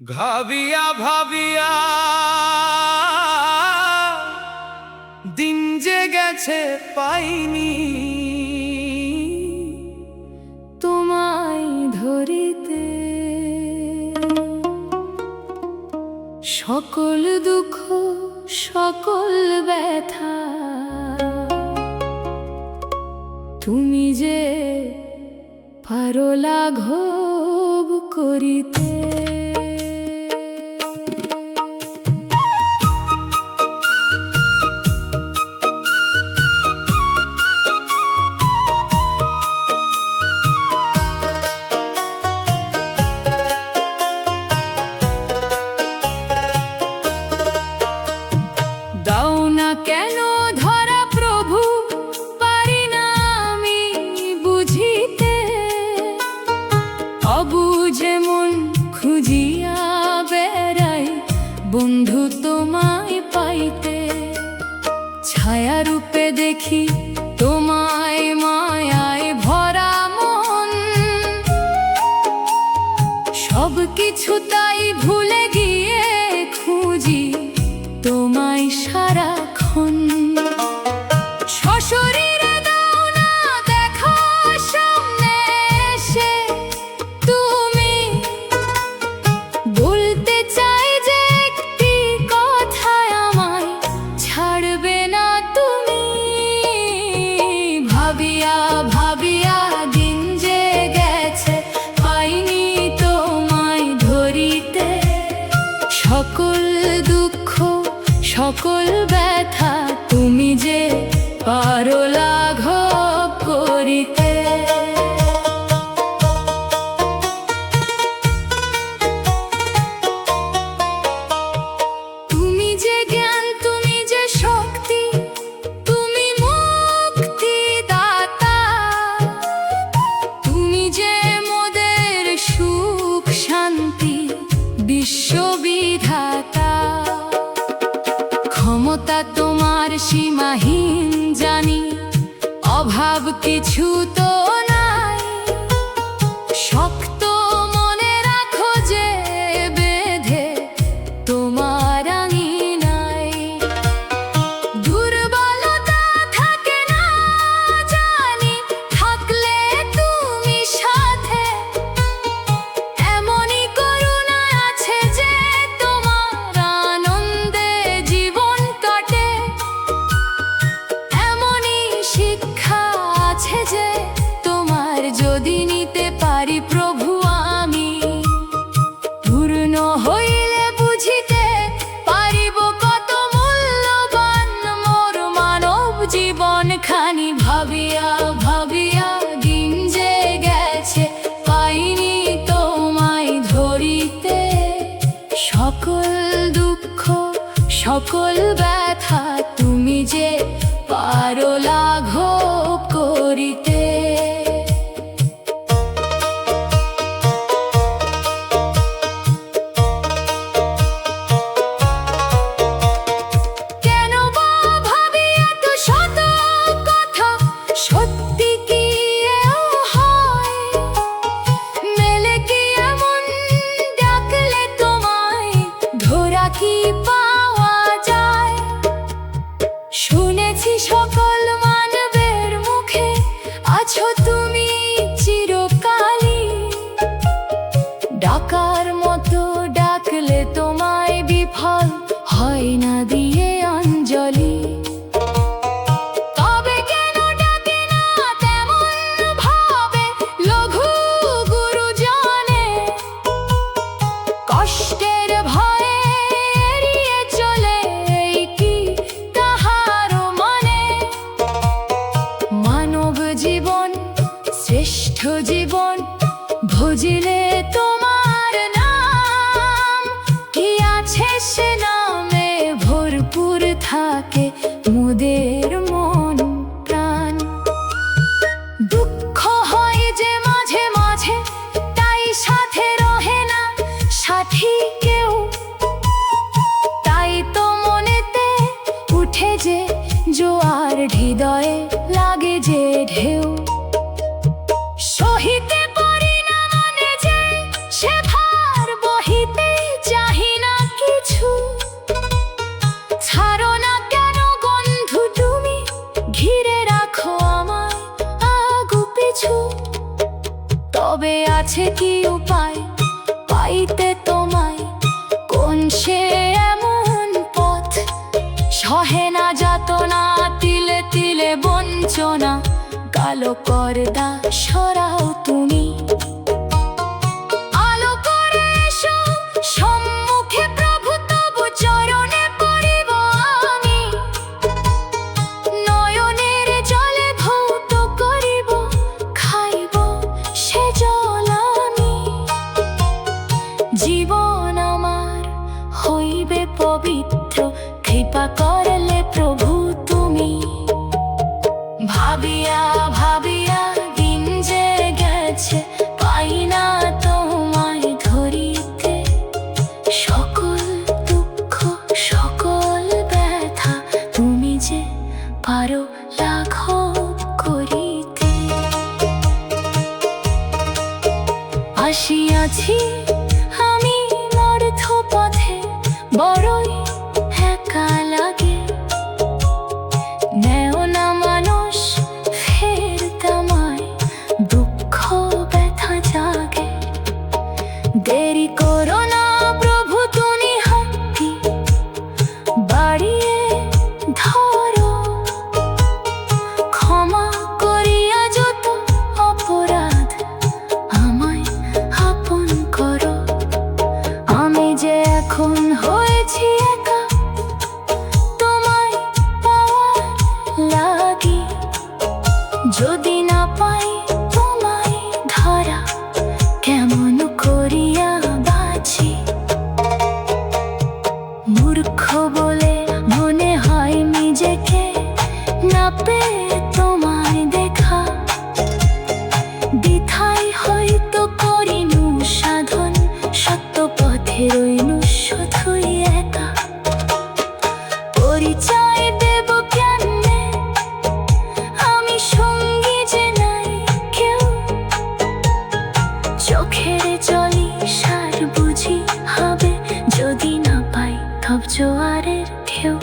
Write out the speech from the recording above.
ভাবিয়া ভাবিয়া দিন যে গেছে পাইনি তোমায় ধরিতে, সকল দুঃখ সকল ব্যথা তুমি যে পারো লাঘব করিতে। দাও না কেন ধরা প্রভু, পারি না আমি বুঝিতে, অবুঝে মন খুঁজিয়া বেড়াই বন্ধু তোমায় পাইতে। ছায়া রূপে দেখি তোমায়, মায়ায় ভরা মন, সব কিছু তাই ভুলে গিয়ে খুঁজি তোমায় সারাক্ষণ। সশরীরে দাও না দেখা সামনে এসে, তুমি বলতে চাই যে একটি কথায় আমায় ছাড়বে না তুমি। ভাবিয়া ভাবিয়া দিন যে গেছে পাইনি তোমায় ধরিতে, সকল দুঃখ সকল ব্যথা তুমি যে পারো লাঘব করিতে। তুমি যে জ্ঞান, তুমি যে শক্তি, তুমি মুক্তি দাতা, তুমি যে মোদের সুখ শান্তি বিশ্ববিধাতা। ক্ষমতা তোমার সীমাহীন জানি, অভাব কিছু তো নাই। শক্ত মনে রাখো যে বেঁধে তোমার আঙিনায়, দুর্বলতা থাকে না জানি, থাকলে তুমি সাথে। এমনই করুণা আছে যে তোমার আনন্দে জীবন কাটে, এমনই শিক্ষা আছে যে তোমার যদি নিতে পারি প্রভু আমি, পূর্ণ হইলে বুঝিতে পারিব কত মূল্যবান মোর মানব জীবন খানি। ভাবিয়া ভাবিয়া দিন যে গেছে পাইনি তোমায় ধরিতে, সকল দুঃখ সকল ব্যথা তুমি যে পারো লাঘব করিতে। কেন বা ভাবি এত শত কথা, সত্যি কি এও হয়? মেলে কি এমন ডাকলে তোমায় ধরা কি পাওয়া যায়? শুনেছি সকল মানবের মুখে আছো তুমি চিরকালই, ডাকার মতো ডাকলে তোমায় বিফল হয় না দিয়ে অঞ্জলি। তবে কেন ডাকে না তেমন ভাবে লঘু গুরুজনে, কষ্টের ভয়ে এড়িয়ে চলে এই কি তাহার মনে। মানব জীবন শ্রেষ্ঠ জীবন, ভজিলে তোমার নাম, কি আছে সে নামে ভরপুর থাকে মোদের মন প্রাণ। দুঃখ হয় যে মাঝে মাঝে, তাই সাথে রহে না সাথী কেউ, তাই তো মনেতে উঠে যে জোয়ার, হৃদয়ে লাগে যে ঢেউ। সহিতে পারি না মানে যে সে ভার বহিতেই আছে কি উপায় পাইতে তোমায়? কোন সে এমন পথ সহে না যাতনা, তিলে তিলে বঞ্চনা, কালো পর্দা সরাও তুমি। আলো করে এসো সম্মুখে প্রভু, তবু চরণে পড়িব আমি। নয়নের জলে ধৌত করিব, খাইব সে জল আমি। জীবন আমার হইবে পবিত্র, কৃপা করলে প্রভু তুমি। ভাবিয়া ভাবিয়া দিন যে গেছে, পাই না তোমায় ধরিতে। সকল দুঃখ সকল ব্যথা তুমি যে পারো লাঘব করিতে। আসিয়াছি আমি মর্থ পথে, বড়ই একা লাগে। নেও না মানুষ ফেরতামায়, দুঃখ ব্যথা জাগে। দেরি করো না প্রভু তুমি হাতটি বাড়িয়ে ধরো। ক্ষমা করিয়া যত অপরাধ আমায় আপন করো। আমি যে এখন হয়েছি একা, তোমায় পাওয়ার লাগি। যদি না পাই তোমায় ধরা, কেমন করিয়া বাঁচি? মূর্খ বলে মনে হয় নিজেকে, না পেয়ে তোমায় দেখা। দ্বিধায় হয়তো করিনু সাধন, সত্য পথে রইনু শুধুই একা। পরিচয় দেব কেমনে আমি, সঙ্গী যে নাই কেউ। চোখের জলই সার বুঝি হবে, যদি না পাই তব জোয়ারের ঢেউ।